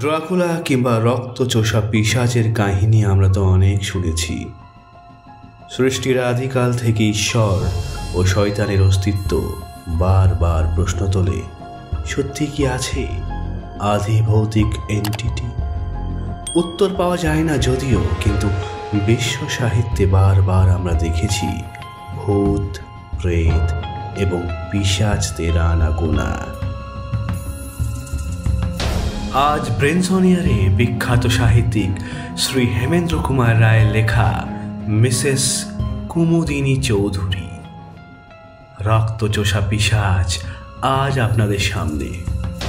Dracula কিংবা রক্তচোষা পিশাচের কাহিনী আমরা তো অনেক শুনেছি। সৃষ্টির আদিকাল থেকে ঈশ্বর ও শয়তানের অস্তিত্ব বারবার প্রশ্ন তোলে, সত্যি কি আছে আদি ভৌতিক এন্টিটি? উত্তর পাওয়া যায় না যদিও, কিন্তু বিশ্ব সাহিত্যে বারবার আমরা দেখেছি ভূত, প্রেত এবং পিশাচদের আনাগোনা। আজ ব্রেনসনিয়ারে বিখ্যাত সাহিত্যিক শ্রী হেমেন্দ্র কুমার রায়ের লেখা মিসেস কুমুদিনী চৌধুরী রক্তচোষা পিশাচ আজ আপনাদের সামনে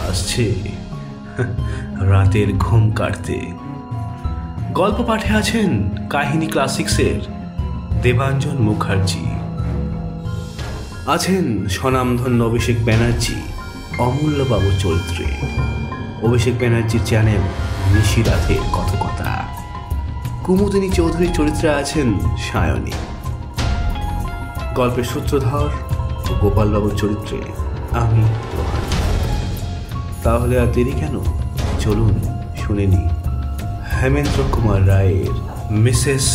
আসছে রাতের ঘুম কাটতে। গল্প পাঠে আছেন কাহিনী ক্লাসিক্সের দেবাঞ্জন মুখার্জি, আছেন স্বনামধন্য অভিষেক ব্যানার্জি অমূল্যবাবু চরিত্রে, অভিষেক ব্যানার্জির চ্যানেল নিশিরাতের কথকতা। কুমুদিনী চৌধুরীর চরিত্রে আছেন সায়নী, গল্পের সূত্রধর ও গোপালবাবুর চরিত্রে আমি রোহান। তাহলে আর দেরি কেন, চলুন শুনে নি হেমেন্দ্র কুমার রায়ের মিসেস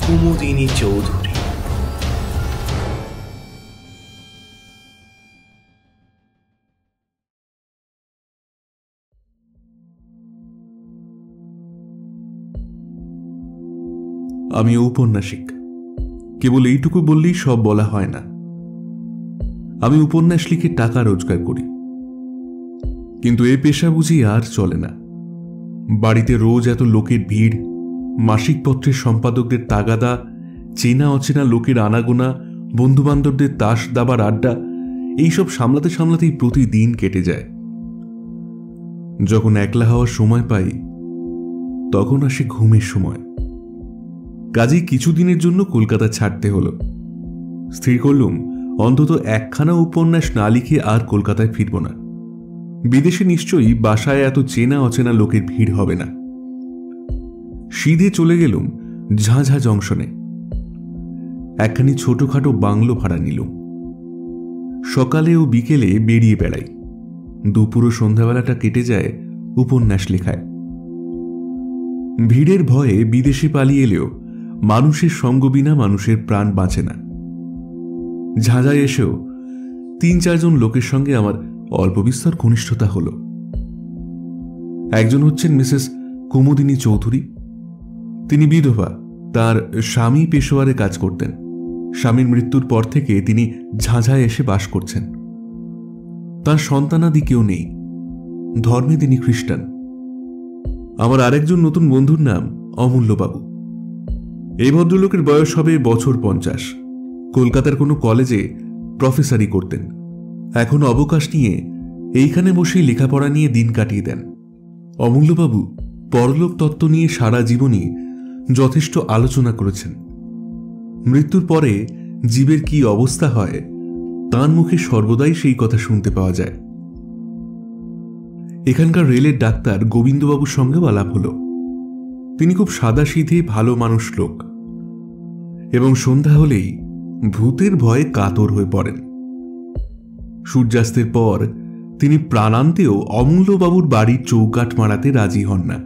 কুমুদিনী চৌধুরী। আমি ঔপন্যাসিক, কেবল এইটুকু বললেই সব বলা হয় না। আমি উপন্যাস লিখে টাকা রোজগার করি, কিন্তু এ পেশা বুঝি আর চলে না। বাড়িতে রোজ এত লোকের ভিড়, মাসিক পত্রের সম্পাদকদের তাগাদা, চেনা অচেনা লোকের আনাগোনা, বন্ধুবান্ধবদের তাস দাবার আড্ডা, এইসব সামলাতে সামলাতেই প্রতিদিন কেটে যায়। যখন একলা হওয়ার সময় পাই তখন আসে ঘুমের সময়। কাজেই কিছুদিনের জন্য কলকাতা ছাড়তে হলো। স্থির করলুম অন্তত একখানা উপন্যাস না লিখে আর কলকাতায় ফিরব না। বিদেশে নিশ্চয়ই বাসায় এত চেনা অচেনা লোকের ভিড় হবে না। সিধে চলে গেলুম ঝাঁঝা জংশনে। একখানি ছোটখাটো বাংলো ভাড়া নিলুম। সকালে ও বিকেলে বেরিয়ে বেড়াই। দুপুর ও সন্ধ্যাবেলাটা কেটে যায় উপন্যাস লেখায়। ভিড়ের ভয়ে বিদেশে পালিয়ে এলেও মানুষের সঙ্গ বিনা মানুষের প্রাণ বাঁচে না। ঝাঁঝায় এসেও ৩-৪ জন লোকের সঙ্গে আমার অল্প বিস্তর ঘনিষ্ঠতা হল। একজন হচ্ছেন মিসেস কুমুদিনী চৌধুরী। তিনি বিধবা, তার স্বামী পেশোয়ারে কাজ করতেন। স্বামীর মৃত্যুর পর থেকে তিনি ঝাঁঝায় এসে বাস করছেন। তার সন্তানাদি কেউ নেই, ধর্মে তিনি খ্রিস্টান। আমার আরেকজন নতুন বন্ধুর নাম অমূল্যবাবু। এই ভদ্রলোকের বয়স হবে বছর 50। কলকাতার কোনো কলেজে প্রফেসরি করতেন। এখন অবকাশ নিয়ে এইখানে বসেই লেখাপড়া নিয়ে দিন কাটিয়ে দেন। অমূল্যবাবু পরলোক তত্ত্ব নিয়ে সারা জীবনই যথেষ্ট আলোচনা করেছেন। মৃত্যুর পরে জীবের কি অবস্থা হয় তাঁর মুখে সর্বদাই সেই কথা শুনতে পাওয়া যায়। এখানকার রেলের ডাক্তার গোবিন্দবাবুর সঙ্গেও আলাপ হল। তিনি খুব সাদাসিধে ভালো মানুষ লোক এবং সন্ধ্যা হলেই ভূতের ভয়ে কাতর হয়ে পড়েন। সূর্যাস্তের পর তিনি প্রাণান্তেও অমূল্যবাবুর বাড়ির চৌকাঠ মারাতে রাজি হন না,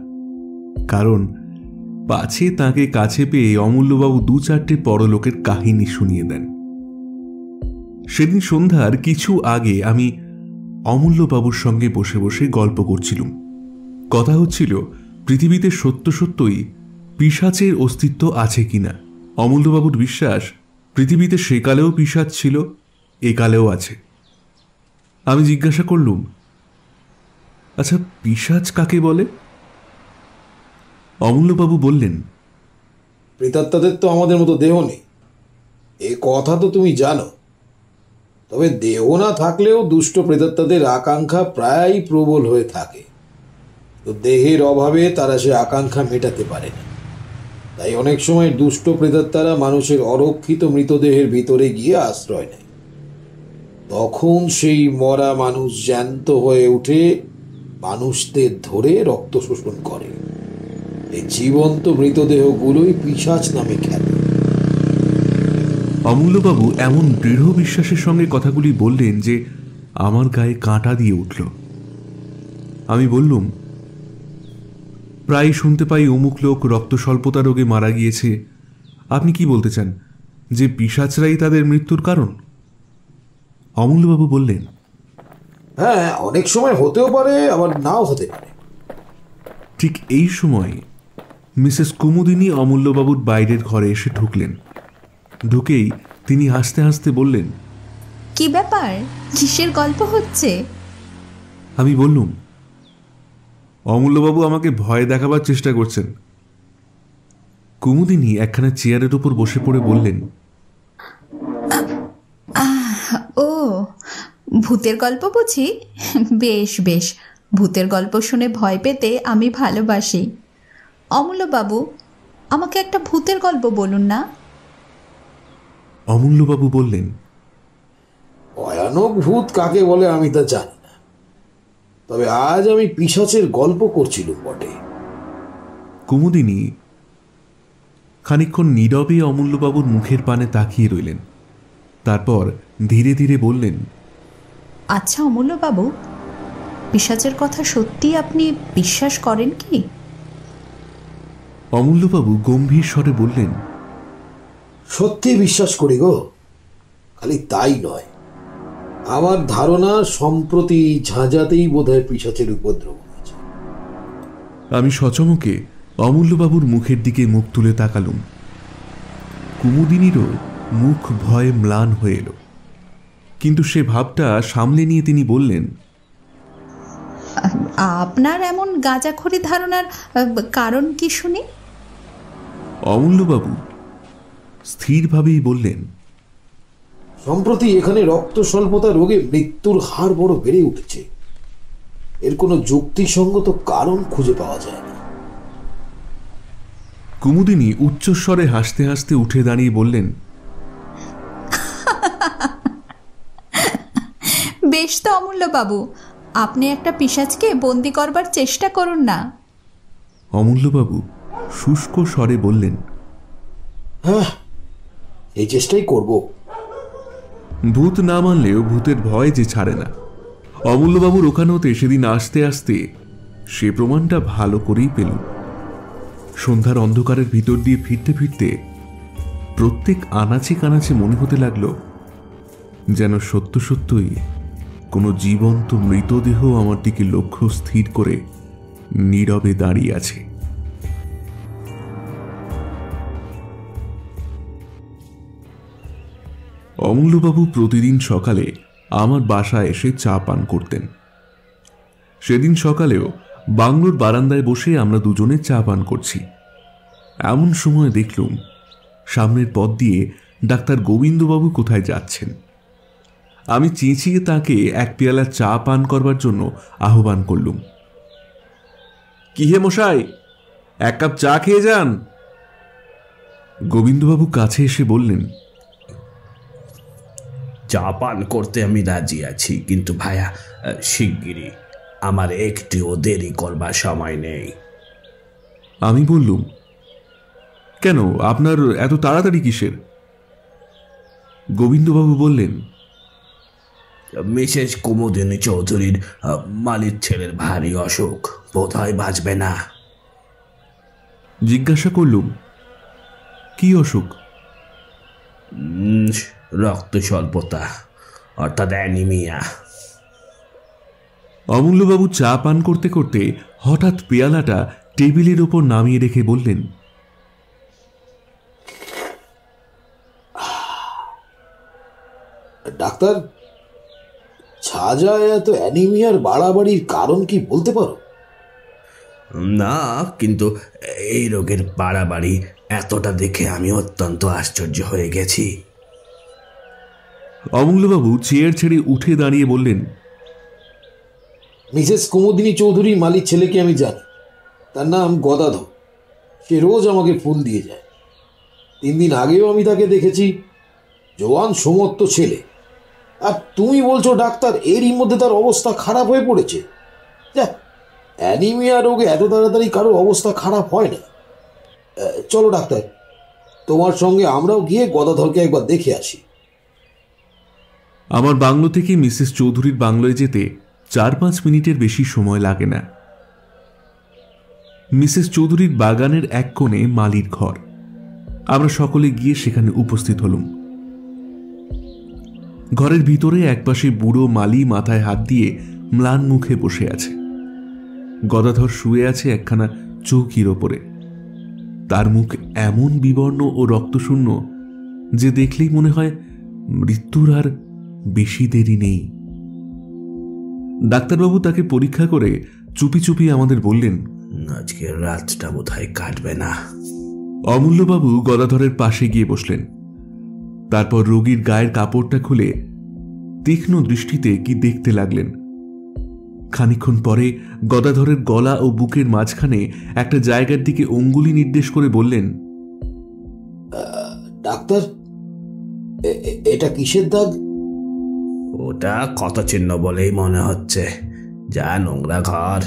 কারণ পাছে তাকে কাছে পেয়ে অমূল্যবাবু 2-4টে পরলোকের কাহিনী শুনিয়ে দেন। সেদিন সন্ধ্যার কিছু আগে আমি অমূল্যবাবুর সঙ্গে বসে বসে গল্প করছিলুম। কথা হচ্ছিল পৃথিবীতে সত্য সত্যই পিশাচের অস্তিত্ব আছে কিনা। অমূল্যবাবুর বিশ্বাস পৃথিবীতে সেকালেও পিশাচ ছিল, একালেও আছে। আমি জিজ্ঞাসা করলুম, আচ্ছা পিশাচ কাকে বলে? অমূল্যবাবু বললেন, প্রেতাত্মাদের তো আমাদের মতো দেহ নেই, এ কথা তো তুমি জানো। তবে দেহ না থাকলেও দুষ্ট প্রেতাত্মাদের আকাঙ্ক্ষা প্রায়ই প্রবল হয়ে থাকে। তো দেহের অভাবে তারা সে আকাঙ্ক্ষা মেটাতে পারে না। তাই অনেক সময় দুষ্ট প্রেতাত্মারা মানুষের অরক্ষিত মৃতদেহের ভিতরে গিয়ে আশ্রয় নেয়। তখন সেই মরা মানুষ জ্যান্ত হয়ে উঠে মানুষদের ধরে রক্ত শোষণ করে। এই জীবন্ত মৃতদেহগুলোই পিশাচ নামে খ্যাত। অমূল্যবাবু এমন দৃঢ় বিশ্বাসের সঙ্গে কথাগুলি বললেন যে আমার গায়ে কাঁটা দিয়ে উঠল। আমি বললুম, প্রায় শুনতে পাই অমুক লোক রক্ত স্বল্পতা রোগে মারা গিয়েছে। আপনি কি বলতে চান যে পিশাচরাই তাদের মৃত্যুর কারণ? অমূল্যবাবু বললেন, হ্যাঁ, অনেক সময় হতেও পারে, আবার নাও হতে পারে। ঠিক এই সময় মিসেস কুমুদিনী অমূল্যবাবুর বাইরের ঘরে এসে ঢুকলেন। ঢুকেই তিনি হাসতে হাসতে বললেন, কি ব্যাপার, কিসের গল্প হচ্ছে? আমি বললুম, অমূল্যবাবু আমাকে ভয় দেখাবার চেষ্টা করছেন। কুমুদিনী একখানা চেয়ারের উপর বসে পড়ে বললেন, ও, ভূতের গল্প বুঝি? বেশ বেশ, ভূতের গল্প শুনে ভয় পেতে আমি ভালোবাসি। অমূল্যবাবু, আমাকে একটা ভূতের গল্প বলুন না। অমূল্যবাবু বললেন, ভয়ানক ভূত কাকে বলে আমি তা জানি না, তবে আজ আমি পিশাচের গল্প করছিলাম বটে। কুমুদিনী খানিকক্ষণ নীরবে অমূল্যবাবুর মুখের পানে তাকিয়ে রইলেন। তারপর ধীরে ধীরে বললেন, আচ্ছা অমূল্যবাবু, পিশাচের কথা সত্যি আপনি বিশ্বাস করেন কি? অমূল্যবাবু গম্ভীর স্বরে বললেন, সত্যি বিশ্বাস করি গো। খালি তাই নয়, আমার ধারণা সম্প্রতি ঝাঁঝাতেই বোধহয় পিশাচের উপদ্রব হয়েছে। আমি সচমকে অমূল্যবাবুর মুখের দিকে মুখ তুলে তাকালুম। কুমুদিনীরও মুখ ভয়ে ম্লান হয়ে এলো, কিন্তু সে ভাবটা সামলে নিয়ে তিনি বললেন, আপনার এমন গাঁজাখড়ি ধারণার কারণ কি শুনি? অমূল্যবাবু স্থিরভাবেই বললেন, সম্প্রতি এখানে রক্ত স্বল্পতা রোগে মৃত্যুর হার বড় বেড়ে উঠেছে। এর কোনো যুক্তিসঙ্গত কারণ খুঁজে পাওয়া যায় না। কুমুদিনী উচ্চস্বরে হাসতে হাসতে উঠে দাঁড়িয়ে বললেন, বেশ তো অমূল্যবাবু, আপনি একটা পিশাচকে বন্দি করবার চেষ্টা করুন না। অমূল্যবাবু শুষ্ক স্বরে বললেন, হ্যাঁ, এই চেষ্টাই করব। ভূত না মানলেও ভূতের ভয় যে ছাড়ে না। অমূল্যবাবুর ওখানেতে সেদিন আসতে আসতে সে প্রমাণটা ভালো করেই পেল। সন্ধ্যার অন্ধকারের ভিতর দিয়ে ফিরতে ফিরতে প্রত্যেক আনাচে কানাচে মনে হতে লাগলো যেন সত্য সত্যই কোনো জীবন্ত মৃতদেহ আমার দিকে লক্ষ্য স্থির করে নীরবে দাঁড়িয়ে আছে। অমূল্যবাবু প্রতিদিন সকালে আমার বাসায় এসে চা পান করতেন। সেদিন সকালেও বাংলোর বারান্দায় বসে আমরা দুজনে চা পান করছি। এমন সময় দেখলুম সামনের পথ দিয়ে ডাক্তার গোবিন্দবাবু কোথায় যাচ্ছেন। আমি চেঁচিয়ে তাকে এক পেয়ালা চা পান করবার জন্য আহ্বান করলুম। কি হে মশাই, এক কাপ চা খেয়ে যান। গোবিন্দবাবু কাছে এসে বললেন, চা পান করতে আমি রাজি আছি, কিন্তু ভায়া শিগগিরই, আমার একটুও দেরি করবার সময় নেই। আমি বললুম, কেন, আপনার এত তাড়াতাড়ি কিসের? গোবিন্দবাবু বললেন, মিসেস কুমুদিনী চৌধুরীর মালির ছেলের ভারী অসুখ, বোধহয় বাঁচবে না। জিজ্ঞাসা করলুম, কি অসুখ? রক্ত স্বল্পতা, অর্থাৎ অ্যানিমিয়া। অমূল্যবাবু চা পান করতে করতে হঠাৎ পেয়ালাটা টেবিলের ওপর নামিয়ে রেখে বললেন, ডাক্তার, ঝাঁঝায় এত অ্যানিমিয়ার বাড়াবাড়ির কারণ কি বলতে পারো? না, কিন্তু এই রোগের বাড়াবাড়ি এতটা দেখে আমি অত্যন্ত আশ্চর্য হয়ে গেছি। অমূল্যবাবু চেয়ার ছেড়ে উঠে দাঁড়িয়ে বললেন, মিসেস কুমুদিনী চৌধুরীর মালিক ছেলেকে আমি জানি। তার নাম গদাধর। সে রোজ আমাকে ফুল দিয়ে যায়। 3 দিন আগেও আমি তাকে দেখেছি। জোয়ান সমর্থ ছেলে। আর তুমি বলছো ডাক্তার এরই মধ্যে তার অবস্থা খারাপ হয়ে পড়েছে? অ্যানিমিয়া রোগে এত তাড়াতাড়ি কারো অবস্থা খারাপ হয় না। চলো ডাক্তার, তোমার সঙ্গে আমরাও গিয়ে গদাধরকে একবার দেখে আসি। আমার বাংলো থেকে মিসেস চৌধুরীর বাংলোয় যেতে 4-5 মিনিটের বেশি সময় লাগে না। মিসেস চৌধুরীর বাগানের এক কোণে মালির ঘর। আমরা সকলে গিয়ে সেখানে উপস্থিত হলুম। ঘরের ভিতরে একপাশে বুড়ো মালি মাথায় হাত দিয়ে ম্লান মুখে বসে আছে। গদাধর শুয়ে আছে একখানা চৌকির ওপরে। তার মুখ এমন বিবর্ণ ও রক্তশূন্য যে দেখলেই মনে হয় মৃত্যুর আর বেশি দেরি নেই। ডাক্তারবাবু তাকে পরীক্ষা করে চুপি চুপি আমাদের বললেন, আজকের রাতটা বোধহয় কাটবে না। অমূল্যবাবু গদাধরের পাশে গিয়ে বসলেন। তারপর রোগীর গায়ের কাপড়টা খুলে তীক্ষ্ণ দৃষ্টিতে কি দেখতে লাগলেন। খানিকক্ষণ পরে গদাধরের গলা ও বুকের মাঝখানে একটা জায়গার দিকে অঙ্গুলি নির্দেশ করে বললেন, ডাক্তার, এটা কিসের দাগ? ওটা ক্ষত চিহ্ন বলেই মনে হচ্ছে। যা নোংরা ঘর,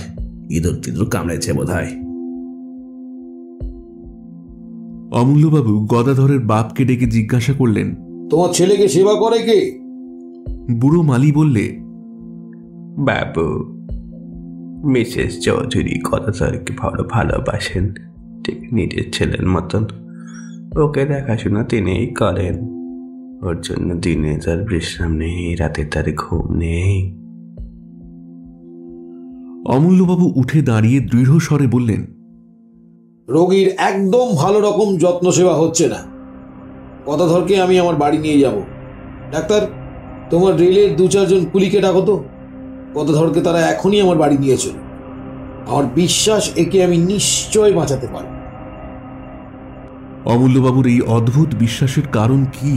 ইঁদুর টিঁদুর কামড়েছে বোধহয়। অমূল্যবাবু গদাধরের বাপকে ডেকে জিজ্ঞাসা করলেন, তোমার ছেলেকে সেবা করে কে? বুড়ো মালি বললে, বাবু, মিসেস চৌধুরী গদাধরকে বড় ভালোবাসেন, ঠিক নিজের ছেলের মতন। ওকে দেখাশোনা তিনিই করেন। ওর জন্য দিনে তার বিশ্রাম নেই, রাতে তার ঘুম নেই। অমূল্যবাবু উঠে দাঁড়িয়ে দৃঢ় স্বরে বললেন, রোগীর একদম ভালো রকম যত্ন সেবা হচ্ছে না। গদাধরকে আমি আমার বাড়ি নিয়ে যাব। ডাক্তার, তোমার রেলের 2-4 জন কুলিকে ডাকো তো। গদাধরকে তারা এখনই আমার বাড়ি নিয়ে চলো। আমার বিশ্বাস একে আমি নিশ্চয় বাঁচাতে পারব। অমূল্যবাবুর এই অদ্ভুত বিশ্বাসের কারণ কি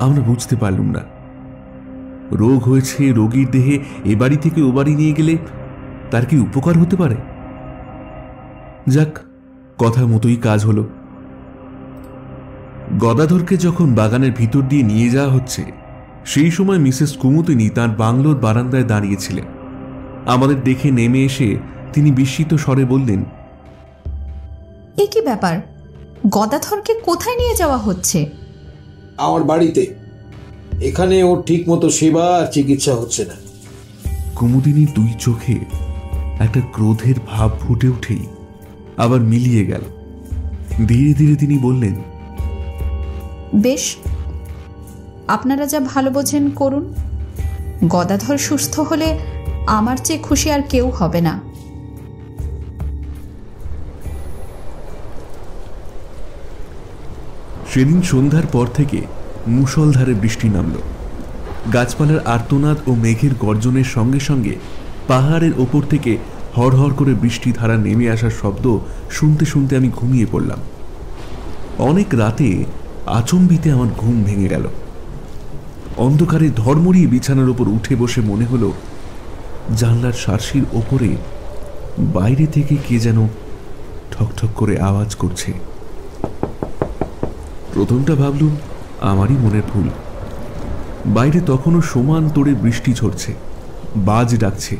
আমরা বুঝতে পারলুম না। রোগ হয়েছে, রোগীর দেহে এ বাড়ি থেকে ও বাড়ি নিয়ে গেলে তার কি উপকার হতে পারে? যাক, কথা মতোই কাজ হলো। গদাধরকে যখন বাগানের ভিতর দিয়ে নিয়ে যাওয়া হচ্ছে, সেই সময় মিসেস কুমুদিনী তার বাংলোর বারান্দায় দাঁড়িয়েছিলেন। আমাদের দেখে নেমে এসে তিনি বিস্মিত স্বরে বললেন, এ কি ব্যাপার? গদাধরকে কোথায় নিয়ে যাওয়া হচ্ছে? আমার বাড়িতে। এখানে ওর ঠিক মতো সেবা আর চিকিৎসা হচ্ছে না। কুমুদিনীর 2 চোখে একটা ক্রোধের ভাব ফুটে উঠেই আবার মিলিয়ে গেল। ধীরে ধীরে তিনি বললেন, বেশ, আপনারা যা ভালো বোঝেন করুন। গদাধর সুস্থ হলে আমার চেয়ে খুশি আর কেউ হবে না। সেদিন সন্ধ্যার পর থেকে মুষলধারে বৃষ্টি নামল। গাছপালার আর্তনাদ ও মেঘের গর্জনের সঙ্গে সঙ্গে পাহাড়ের ওপর থেকে হড়হড় করে বৃষ্টি ধারা নেমে আসার শব্দ শুনতে শুনতে আমি ঘুমিয়ে পড়লাম। অনেক রাতে আচম্বিতে আমার ঘুম ভেঙে গেল। অন্ধকারে ধর্মড়িয়ে বিছানার ওপর উঠে বসে মনে হলো জানলার শার্সির ওপরে বাইরে থেকে কে যেন ঠকঠক করে আওয়াজ করছে। প্রথমটা ভাবলুম আমারই মনের ভুল। বাইরে তখনও সমান তোড়ে বৃষ্টি ঝরছে, বাজ ডাকছে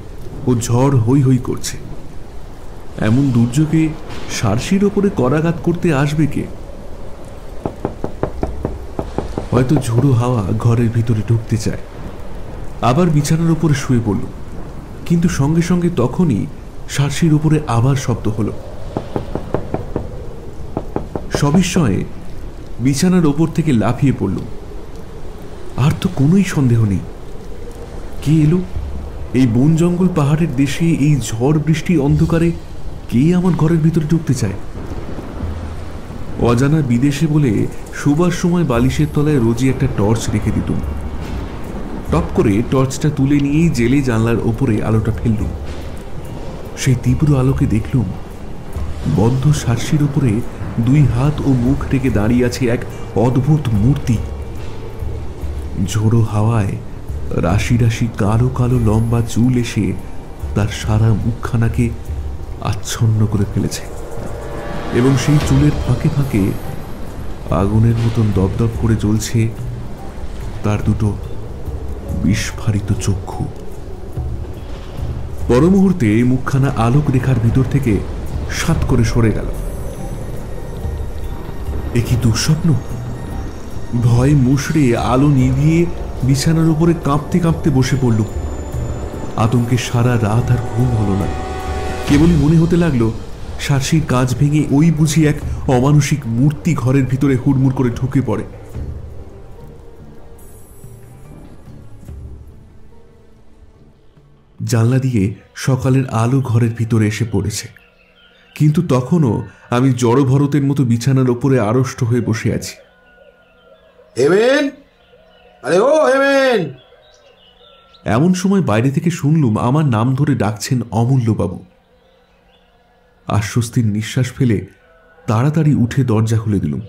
ও ঝড় হৈ হৈ করছে। এমন দুর্যোগে শার্সির ওপরে করাঘাত করতে আসবে কে? হয়তো ঝোড়ো হাওয়া ঘরের ভিতরে ঢুকতে চায়। আবার বিছানার উপরে শুয়ে পড়ল, কিন্তু সঙ্গে সঙ্গে তখনই শার্সির উপরে আবার শব্দ হলো। সবিস্ময়ে বিছানার ওপর থেকে লাফিয়ে পড়ল। আর তো কোনোই সন্দেহ নেই, কে এলো? এই বন জঙ্গল পাহাড়ের দেশে এই ঝড় বৃষ্টি অন্ধকারে কে আমার ঘরের ভিতরে ঢুকতে চায়? অজানা বিদেশে বলে শোবার সময় বালিশের তলায় রোজই একটা টর্চ রেখে দিতুম। টপ করে টর্চটা তুলে নিয়েই জেলে জানলার ওপরে আলোটা ফেললুম। সেই তীব্র আলোকে দেখলুম বদ্ধ শার্সির উপরে 2 হাত ও মুখ রেখে দাঁড়িয়ে আছে এক অদ্ভুত মূর্তি। ঝোড়ো হাওয়ায় রাশি রাশি কালো কালো লম্বা চুল এসে তার সারা মুখখানাকে আচ্ছন্ন করে ফেলেছে, এবং সেই চুলের ফাঁকে ফাঁকে আগুনের মতন দপদপ করে জ্বলছে তার 2 বিস্ফারিত চক্ষু। পর মুহূর্তে মুখখানা আলোক রেখার ভিতর থেকে সাত করে সরে গেল। এ কি দুঃস্বপ্ন? ভয় মুষড়ে আলো নিভিয়ে বিছানার উপরে কাঁপতে কাঁপতে বসে পড়ল। আতঙ্কে সারা রাত আর ঘুম হলো না। কেবলই মনে হতে লাগলো শার্সির কাঁচ ভেঙে ওই বুঝি এক অমানসিক মূর্তি ঘরের ভিতরে হুড়মুড় করে ঢুকে পড়ে। জানলা দিয়ে সকালের আলো ঘরের ভিতরে এসে পড়েছে, কিন্তু তখনও আমি জড়ভরতের মতো বিছানার ওপরে আড়ষ্ট হয়ে বসে আছি। হেমেন, আরে ও হেমেন! এমন সময় বাইরে থেকে শুনলুম আমার নাম ধরে ডাকছেন অমূল্যবাবু। আশ্বস্তির নিঃশ্বাস ফেলে তাড়াতাড়ি উঠে দরজা খুলে দিলুম।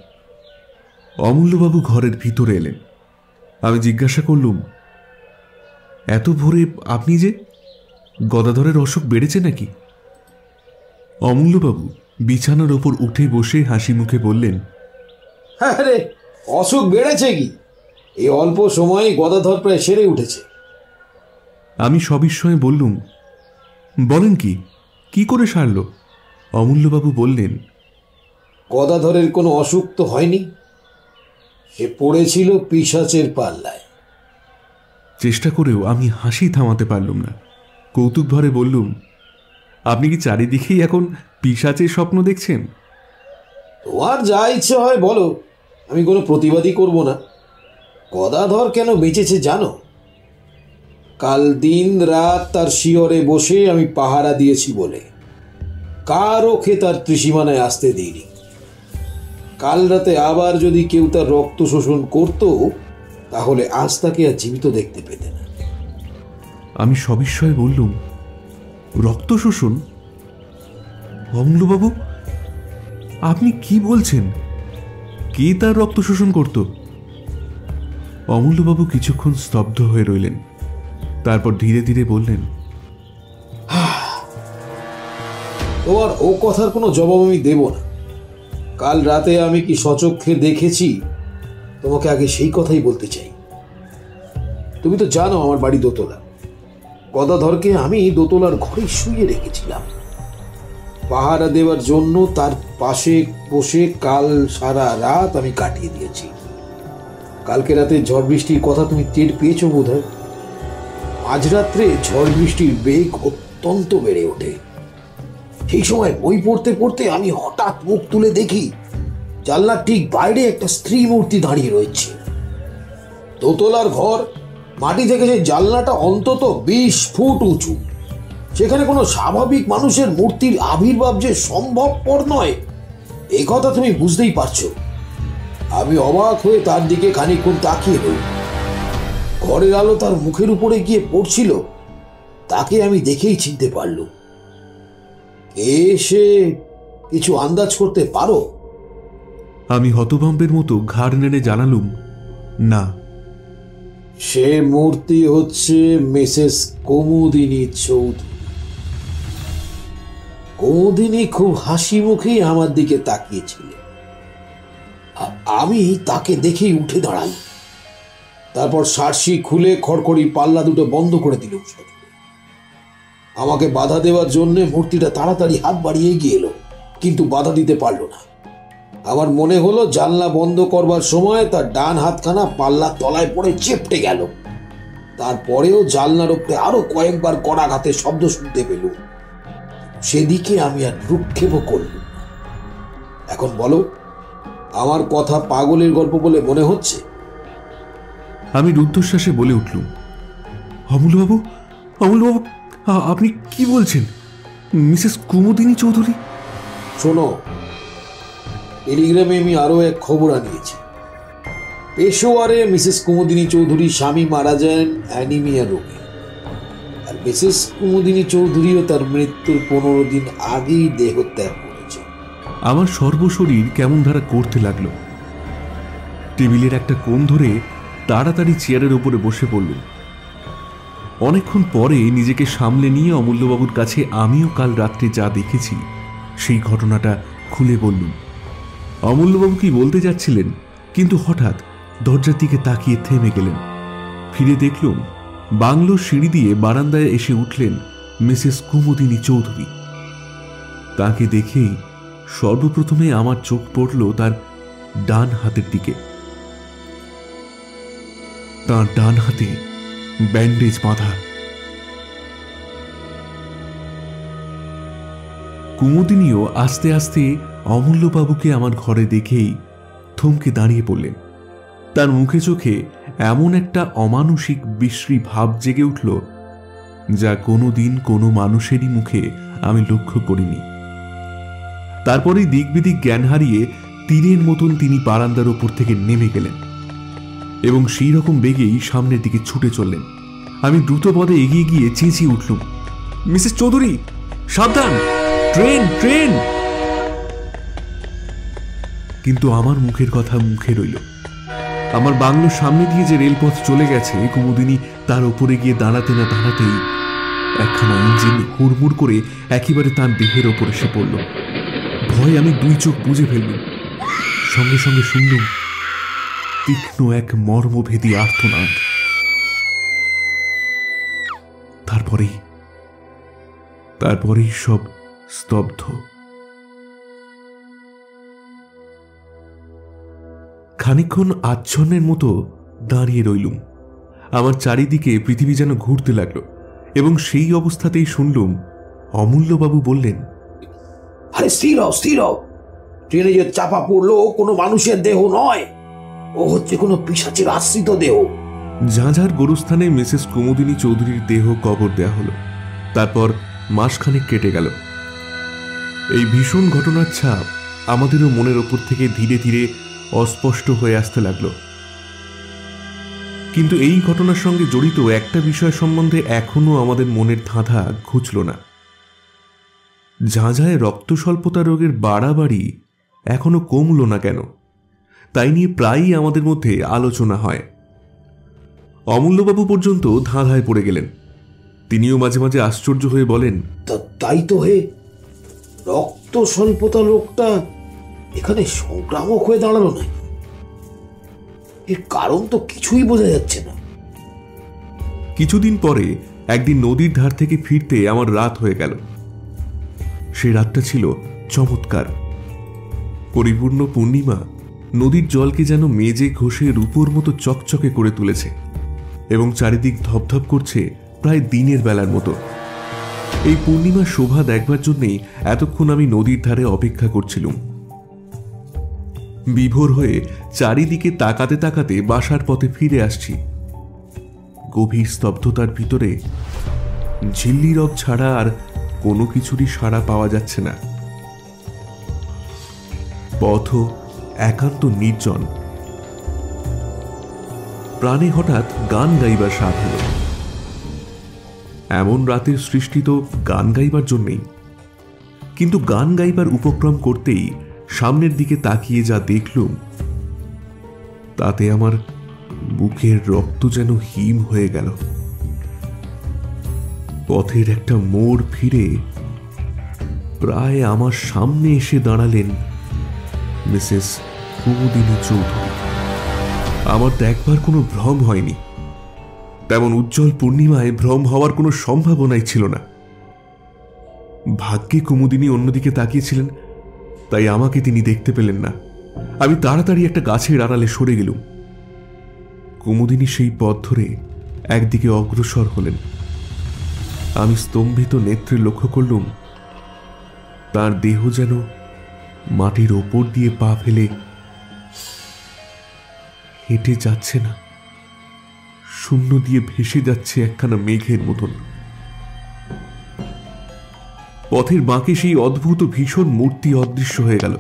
অমূল্যবাবু ঘরের ভিতরে এলেন। আমি জিজ্ঞাসা করলুম, এত ভোরে আপনি যে? গদাধরের অসুখ বেড়েছে নাকি? অমূল্যবাবু বিছানার ওপর উঠে বসে হাসি মুখে বললেন, আরে অসুখ বেড়েছে কি? এই অল্প সময়ে গদাধর প্রায় সেরে উঠেছে। আমি সবিস্ময়ে বললুম, বলেন কি, কি করে সারল? অমূল্যবাবু বললেন, গদাধরের কোনো অসুখ তো হয়নি, সে পড়েছিল পিশাচের পাল্লায়। চেষ্টা করেও আমি হাসি থামাতে পারলুম না। কৌতুক ভরে বললুম, আপনি কি চারিদিকেই এখন পিশাচের স্বপ্ন দেখছেন? তোমার যা ইচ্ছে হয় বলো, আমি কোনো প্রতিবাদই করব না। গদাধর কেন বেঁচেছে জানো? কাল দিন রাত তার শিয়রে বসে আমি পাহারা দিয়েছি বলে কারও তার ত্রিসীমানায় আসতে দিইনি। কাল রাতে আবার যদি কেউ তার রক্ত শোষণ করত, তাহলে আজ তাকে আর জীবিত দেখতে পেতে না। আমি সবিস্ময়ে বললুম, রক্ত শোষণ? অমূল্যবাবু, আপনি কি বলছেন? কে তার রক্ত শোষণ করত? অমূল্যবাবু কিছুক্ষণ স্তব্ধ হয়ে রইলেন। তারপর ধীরে ধীরে বললেন, তোমার ও কথার কোনো জবাব আমি দেব না। কাল রাতে আমি কি সচক্ষে দেখেছি, তোমাকে আগে সেই কথাই বলতে চাই। তুমি তো জানো আমার বাড়ি দোতলা। গদাধরকে আমি দোতলার ঘরে শুয়ে রেখেছিলাম পাহারা দেওয়ার জন্য। তার পাশে বসে কাল সারা রাত আমি কাটিয়ে দিয়েছি। কালকে রাতে ঝড় বৃষ্টির কথা তুমি টের পেয়েছো বোধ হয়। মাঝরাত্রে ঝড় বৃষ্টির বেগ অত্যন্ত বেড়ে ওঠে। সেই সময় বই পড়তে পড়তে আমি হঠাৎ মুখ তুলে দেখি জানলার ঠিক বাইরে একটা স্ত্রী মূর্তি দাঁড়িয়ে রয়েছে। দোতলার ঘর, মাটি থেকে সেই জানলাটা অন্তত 20 ফুট উঁচু। সেখানে কোনো স্বাভাবিক মানুষের মূর্তির আবির্ভাব যে সম্ভবপর নয়, এই কথা তুমি বুঝতেই পারছো। আমি অবাক হয়ে তার দিকে খানিকক্ষণ তাকিয়ে রইলাম। ঘরের আলো তার মুখের উপরে গিয়ে পড়ছিল। তাকে আমি দেখেই চিনতে পারলুম। এসে কিছু আন্দাজ করতে পারো? আমি হতভম্বের মতো ঘাড় নেড়ে জানালুম, না। সে মূর্তি হচ্ছে মিসেস কুমুদিনী চৌধুরী। কুমুদিনী খুব হাসি মুখেই আমার দিকে তাকিয়েছিল। আমি তাকে দেখেই উঠে দাঁড়াই। তারপর শার্সি খুলে খড়খড়ি পাল্লা দুটো বন্ধ করে দিল। আমাকে বাধা দেওয়ার জন্য মূর্তিটা তাড়াতাড়ি হাত বাড়িয়ে এগিয়ে এলো, কিন্তু বাধা দিতে পারল না। আমার মনে হলো জানলা বন্ধ করবার সময় তার ডান হাতখানা পাল্লার তলায় পড়ে চেপটে গেল। তারপরেও জানলার উপরে আরো কয়েকবার কড়াঘাতের শব্দ শুনতে পেলুম। সেদিকে আমি আর ভ্রুক্ষেপও করলুম না। এখন বলো, আমার কথা পাগলের গল্প বলে মনে হচ্ছে? আমি রুদ্ধশ্বাসে বলে উঠলুম, অমূল্যবাবু, অমূল্যবাবু, আপনি কি বলছেন? মিসেস কুমুদিনী চৌধুরী? শোনো, টেলিগ্রামে আমি আরো এক খবর আনিয়েছি। পেশোয়ারে মিসেস কুমুদিনী চৌধুরীর স্বামী মারা যান অ্যানিমিয়া রোগে। আর মিসেস কুমুদিনী চৌধুরীও তার মৃত্যুর 15 দিন আগেই দেহত্যাগ করেছে। আমার সর্বশরীর কেমন ধারা করতে লাগলো। টেবিলের একটা কোণ ধরে তাড়াতাড়ি চেয়ারের উপরে বসে পড়লুম। অনেকক্ষণ পরে নিজেকে সামলে নিয়ে অমূল্যবাবুর কাছে আমিও কাল রাত্রে যা দেখেছি সেই ঘটনাটা খুলে বললুম। অমূল্যবাবু কি বলতে যাচ্ছিলেন, কিন্তু হঠাৎ দরজার দিকে তাকিয়ে থেমে গেলেন। ফিরে দেখলুম বাংলোর সিঁড়ি দিয়ে বারান্দায় এসে উঠলেন মিসেস কুমুদিনী চৌধুরী। তাকে দেখেই সর্বপ্রথমে আমার চোখ পড়ল তার ডান হাতের দিকে। তার ডান হাতে ব্যান্ডেজ বাঁধা। কুমুদিনীও আস্তে আস্তে অমূল্যবাবুকে আমার ঘরে দেখেই থমকে দাঁড়িয়ে পড়লেন। তার মুখে চোখে এমন একটা অমানুষিক বিশ্রী ভাব জেগে উঠল, যা কোনোদিন কোনো মানুষেরই মুখে আমি লক্ষ্য করিনি। তারপরেই দিক বিদিক জ্ঞান হারিয়ে তীরের মতন তিনি বারান্দার ওপর থেকে নেমে গেলেন এবং সেই রকম বেগেই সামনের দিকে ছুটে চললেন। আমি দ্রুত পদে এগিয়ে গিয়ে চেঁচিয়ে উঠলুম, মিসেস চৌধুরী, সাবধান, ট্রেন ট্রেন! কিন্তু আমার মুখের কথা মুখে রইল। আমার বাংলোর সামনে দিয়ে যে রেলপথ চলে গেছে, কুমুদিনী তার উপরে গিয়ে দাঁড়াতে না দাঁড়াতেই একখানা ইঞ্জিন হুড়মুড় করে একেবারে তার দেহের ওপর এসে পড়ল। ভয় আমি দুই চোখ বুজে ফেললুম। সঙ্গে সঙ্গে শুনলুম তীক্ষ্ণ এক মর্মভেদী আর্তনাদ। তারপরেই সব স্তব্ধ। খানিকক্ষণ আচ্ছন্নের মতো দাঁড়িয়ে রইলুম। আমার চারিদিকে পৃথিবী যেন ঘুরতে লাগলো এবং সেই অবস্থাতেই শুনলুম অমূল্যবাবু বললেন, আরে স্থির হও, স্থির হও। ট্রেনে যে চাপা পড়লো কোনো মানুষের দেহ নয়, ও হচ্ছে কোনো পিশাচের আশ্রিত দেহ। ঝাঁঝার গোরস্থানে মিসেস কুমুদিনী চৌধুরীর দেহ কবর দেয়া হলো। তারপর মাসখানেক কেটে গেল। এই ভীষণ ঘটনার ছাপ আমাদেরও মনের ওপর থেকে ধীরে ধীরে অস্পষ্ট হয়ে আসতে লাগলো। কিন্তু এই ঘটনার সঙ্গে জড়িত একটা বিষয় সম্বন্ধে এখনো আমাদের মনের ধাঁধা ঘুচল না। ঝাঁঝায় রক্ত স্বল্পতা রোগের বাড়াবাড়ি এখনো কমল না কেন, তাই নিয়ে প্রায়ই আমাদের মধ্যে আলোচনা হয়। অমূল্যবাবু পর্যন্ত ধাঁধায় পড়ে গেলেন। তিনিও মাঝে মাঝে আশ্চর্য হয়ে বলেন, তাই তো হে, রক্ত স্বল্পতা রোগটা এখানে সংক্রামক হয়ে দাঁড়ালো না। এর কারণ তো কিছুই বোঝা যাচ্ছে না। কিছুদিন পরে একদিন নদীর ধার থেকে ফিরতে আমার রাত হয়ে গেল। সেই রাতটা ছিল চমৎকার। পরিপূর্ণ পূর্ণিমা নদীর জলকে যেন মেজে ঘষে রূপোর মতো চকচকে করে তুলেছে এবং চারিদিক ধপধপ করছে প্রায় দিনের বেলার মতো। এই পূর্ণিমার শোভা দেখবার জন্যেই এতক্ষণ আমি নদীর ধারে অপেক্ষা করছিলুম। বিভোর হয়ে চারিদিকে তাকাতে তাকাতে বাসার পথে ফিরে আসছি। গভীর স্তব্ধতার ভিতরে ঝিল্লি রব ছাড়া আর কোনো কিছুরই সাড়া পাওয়া যাচ্ছে না। পথ একান্ত নির্জন। প্রাণে হঠাৎ গান গাইবার স্বাদ হল। এমন রাতের সৃষ্টি তো গান গাইবার জন্যেই। কিন্তু গান গাইবার উপক্রম করতেই সামনের দিকে তাকিয়ে যা দেখলুম, তাতে আমার বুকের রক্ত যেন হিম হয়ে গেল। পথের একটা মোড় ফিরে প্রায় আমার সামনে এসে দাঁড়ালেন মিসেস কুমুদিনী চৌধুরী। আমার দেখবার কোনো ভ্রম হয়নি। তেমন উজ্জ্বল পূর্ণিমায় ভ্রম হওয়ার কোনো সম্ভাবনাই ছিল না। ভাগ্যে কুমুদিনী অন্যদিকে তাকিয়েছিলেন, তাই আমাকে তিনি দেখতে পেলেন না। আমি তাড়াতাড়ি একটা গাছের আড়ালে সরে গেলুম। কুমুদিনী সেই পথ ধরে একদিকে অগ্রসর হলেন। আমি স্তম্ভিত নেত্রে লক্ষ্য করলুম তার দেহ যেন মাটির ওপর দিয়ে পা ফেলে হেঁটে যাচ্ছে না, শূন্য দিয়ে ভেসে যাচ্ছে একখানা মেঘের মতন। পথের বাঁকে সেই অদ্ভুত ভীষণ মূর্তি অদৃশ্য হয়ে গেল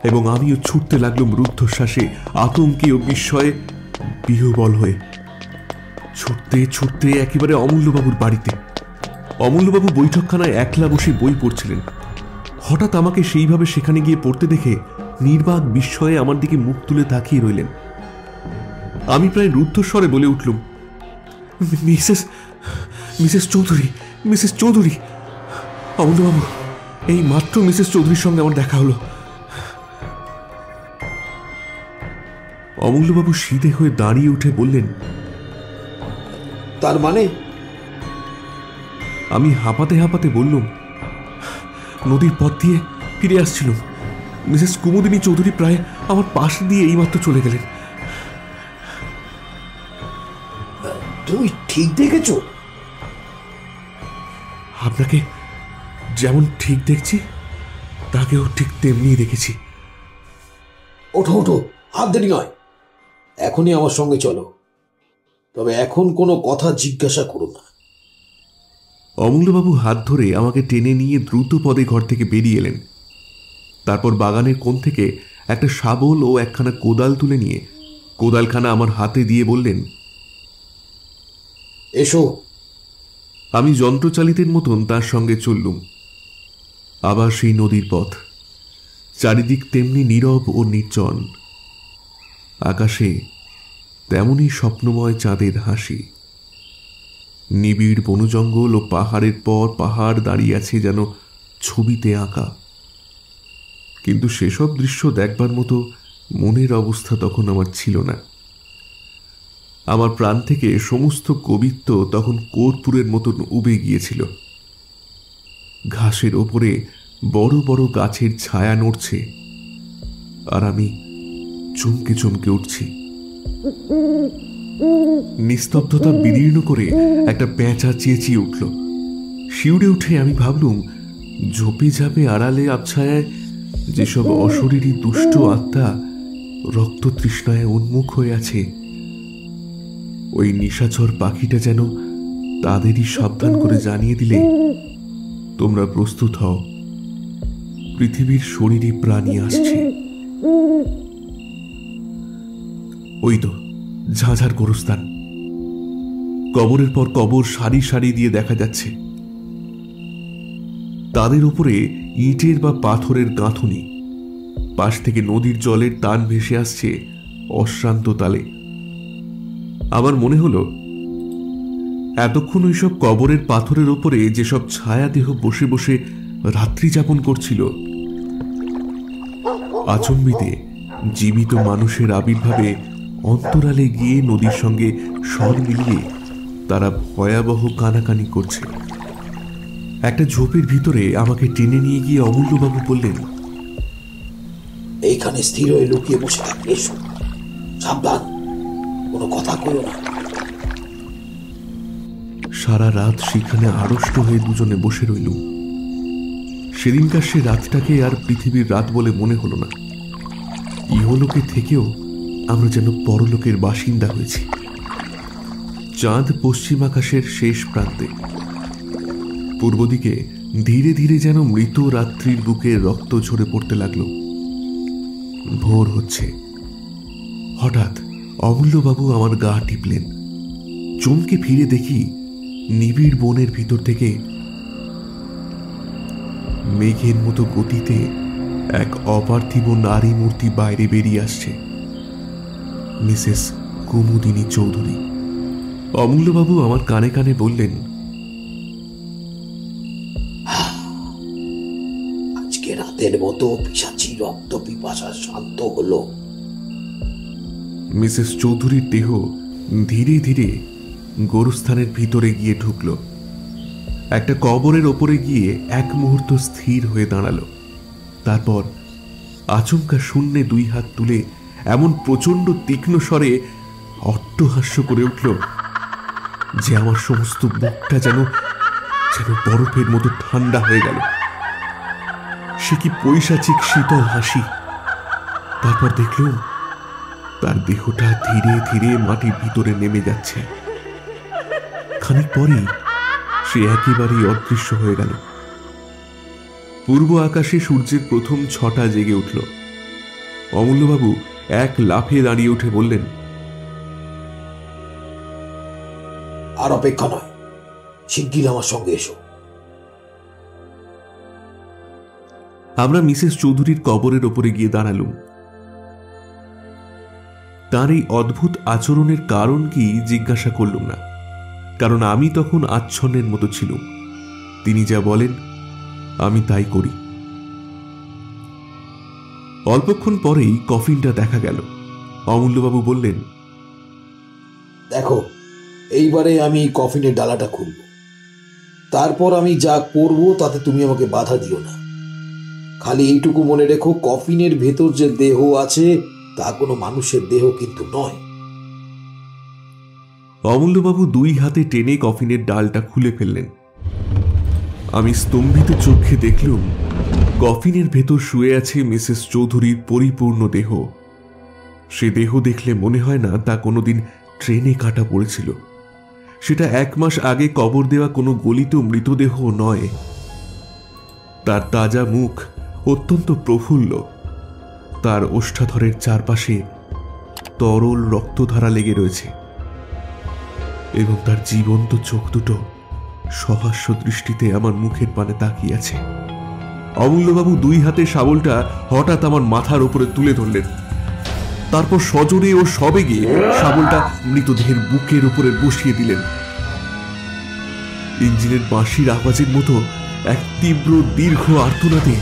এবং আমিও ছুটতে লাগলাম রুদ্ধশ্বাসে, আতঙ্কে ও বিস্ময়ে বিহ্বল হয়ে। ছুটতে ছুটতে একেবারে অমূল্যবাবুর বাড়িতে। অমূল্যবাবু বৈঠকখানায় একলা বসে বই পড়ছিলেন। হঠাৎ আমাকে সেইভাবে সেখানে গিয়ে পড়তে দেখে নির্বাক বিস্ময়ে আমার দিকে মুখ তুলে তাকিয়ে রইলেন। আমি প্রায় রুদ্ধস্বরে বলে উঠলুম, মিসেস চৌধুরী, মিসেস চৌধুরী। অমূল্যবাবু, এই মাত্র মিসেস চৌধুরীর সঙ্গে আমার দেখা হলো। অমূল্যবাবু সিধে হয়ে দাঁড়িয়ে উঠে বললেন, তার মানে? আমি হাঁপাতে হাঁপাতে বললুম, নদীর পথ দিয়ে ফিরে আসছিলাম, মিসেস কুমুদিনী চৌধুরী প্রায় আমার পাশ দিয়ে এইমাত্র চলে গেলেন। তুমি ঠিক দেখেছো? আপনাকে যেমন ঠিক দেখছি তাকেও ঠিক তেমনি দেখেছি। ওঠো ওঠো, হাত দেরি নয়, এখনই আমার সঙ্গে চলো। তবে এখন কোনো কথা জিজ্ঞাসা করো না। অমূল্যবাবু হাত ধরে আমাকে টেনে নিয়ে দ্রুত পদে ঘর থেকে বেরিয়ে এলেন। তারপর বাগানের কোণ থেকে একটা শাবল ও একখানা কোদাল তুলে নিয়ে কোদালখানা আমার হাতে দিয়ে বললেন, এসো। আমি যন্ত্রচালিতের মতন তার সঙ্গে চললুম। আবার সেই নদীর পথ, চারিদিক তেমনি নীরব ও নির্জন। আকাশে তেমনি স্বপ্নময় চাঁদের হাসি। নিবিড় বনজঙ্গল ও পাহাড়ের পর পাহাড় দাঁড়িয়ে আছে যেন ছবিতে আঁকা। কিন্তু সেসব দৃশ্য দেখবার মতো মনের অবস্থা তখন আমার ছিল না। আমার প্রাণ থেকে সমস্ত কবিত্ব তখন কর্পূরের মতন উবে গিয়েছিল। ঘাসের ওপরে বড় বড় গাছের ছায়া নড়ছে, আর আমি চমকে চমকে উঠছি। নিস্তব্ধতা বিদীর্ণ করে একটা পেঁচা চেঁচিয়ে উঠল। শিউরে উঠে আমি ভাবলুম, ঝোপে ঝাপে আড়ালে আবছায়ায় যেসব অশরীরী দুষ্ট আত্মা রক্ত তৃষ্ণায় উন্মুখ হয়ে আছে, ওই নিশাচর পাখিটা যেন তাদেরই সাবধান করে জানিয়ে দিলে, তোমরা প্রস্তুত হও, পৃথিবীর শরীরী প্রাণী আসছে। ওই তো ঝাঁঝার গোরস্থান। কবরের পর কবর সারি সারি দিয়ে দেখা যাচ্ছে। তাদের উপরে ইটের বা পাথরের গাঁথুনি। পাশ থেকে নদীর জলের টান ভেসে আসছে অশ্রান্ত তালে। আমার মনে হলো, এতক্ষণ ওইসব কবরের পাথরের ওপরে যেসব ছায়া দেহ বসে বসে রাত্রি যাপন করছিল, আচম্বিতে জীবিত মানুষের আবির্ভাবে অন্তরালে গিয়ে নদীর সঙ্গে স্বর মিলিয়ে তারা ভয়াবহ কানাকানি করছে। একটা ঝোপের ভিতরে আমাকে টেনে নিয়ে গিয়ে অমূল্যবাবু বললেন, এইখানে স্থির হয়ে লুকিয়ে বসে থাকবে, এসো, সাবধান, কোনো কথা করো না। সারা রাত সেখানে আড়ষ্ট হয়ে দুজনে বসে রইলুম। সেদিনকার সে রাতটাকে আর পৃথিবীর রাত বলে মনে হলো না। ইহলোকে থেকেও আমরা যেন পরলোকের বাসিন্দা হয়েছি। চাঁদ পশ্চিম আকাশের শেষ প্রান্তে। পূর্ব দিকে ধীরে ধীরে যেন মৃত রাত্রির বুকে রক্ত ঝরে পড়তে লাগল। ভোর হচ্ছে। হঠাৎ অমূল্যবাবু আমার গা টিপলেন। চমকে ফিরে দেখি, নিবিড় বনের ভিতর থেকে মেঘের মতো গতিতে এক অপার্থিব নারী মূর্তি বাইরে বেরিয়ে আসছে। মিসেস কুমুদিনী চৌধুরী। অমূল্যবাবু আমার কানে কানে বললেন, আজকে রাতের মতো পিশাচি রক্ত পিপাসা শান্ত হলো। মিসেস চৌধুরীর দেহ ধীরে ধীরে গোরস্থানের ভিতরে গিয়ে ঢুকল। একটা কবরের ওপরে গিয়ে এক মুহূর্ত স্থির হয়ে দাঁড়ালো। তারপর আচমকা শূন্যে দুই হাত তুলে এমন প্রচন্ড তীক্ষ্ণ স্বরে অট্টহাস্য করে উঠল যে আমার সমস্ত বুকটা যেন যেন বরফের মতো ঠান্ডা হয়ে গেল। সে কি পৈশাচিক শীতল হাসি! তারপর দেখলুম তার দেহটা ধীরে ধীরে মাটির ভিতরে নেমে যাচ্ছে। খানিক পরেই সে একেবারেই অদৃশ্য হয়ে গেল। পূর্ব আকাশে সূর্যের প্রথম ছটা জেগে উঠল। অমূল্যবাবু এক লাফে দাঁড়িয়ে উঠে বললেন, আর অপেক্ষা নয়, শিগগির আমার সঙ্গে এসো। আমরা মিসেস চৌধুরীর কবরের ওপরে গিয়ে দাঁড়ালুম। তার এই অদ্ভুত আচরণের কারণ কি জিজ্ঞাসা করলুম না, কারণ আমি তখন আচ্ছন্নের মতো ছিলুম। তিনি যা বলেন আমি তাই করি। অল্পক্ষণ পরেই কফিনটা দেখা গেল। অমূল্যবাবু বললেন, দেখো, এইবারে আমি কফিনের ডালাটা খুলব, তারপর আমি যা করব তাতে তুমি আমাকে বাধা দিও না। খালি এইটুকু মনে রেখো, কফিনের ভেতর যে দেহ আছে তা কোনো মানুষের দেহ কিন্তু নয়। অমূল্যবাবু 2 হাতে টেনে কফিনের ডালটা খুলে ফেললেন। আমি স্তম্ভিত চোখে দেখলুম কফিনের ভেতর শুয়ে আছে মিসেস চৌধুরীর পরিপূর্ণ দেহ। সে দেহ দেখলে মনে হয় না তা কোনোদিন ট্রেনে কাটা পড়েছিল। সেটা 1 মাস আগে কবর দেওয়া কোনো গলিত মৃতদেহ নয়। তার তাজা মুখ অত্যন্ত প্রফুল্ল। তার ওষ্ঠাধরের চারপাশে তরল রক্তধারা লেগে রয়েছে এবং তার জীবন্ত চোখ দুটো সহাস্য দৃষ্টিতে আমার মুখের পানে তাকিয়ে আছে। অমূল্যবাবু 2 হাতে শাবলটা হঠাৎ আমার মাথার উপরে তুলে ধরলেন। তারপর সজোরে ও সবেগে শাবলটা মৃতদেহের বুকের উপরে বসিয়ে দিলেন। ইঞ্জিনের বাঁশির আওয়াজের মতো এক তীব্র দীর্ঘ আর্তনাদে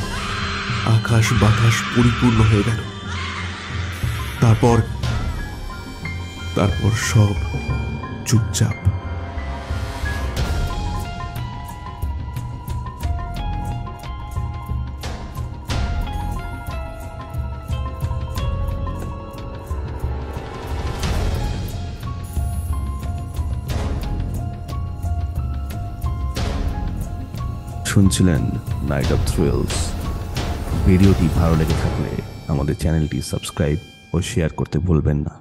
আকাশ বাতাস পরিপূর্ণ হয়ে গেল। তারপর সব চুপচাপ। শুনছিলেন নাইট অফ থ্রিলস। ভিডিওটি ভালো লেগে থাকলে আমাদের চ্যানেলটি সাবস্ক্রাইব ও শেয়ার করতে ভুলবেন না।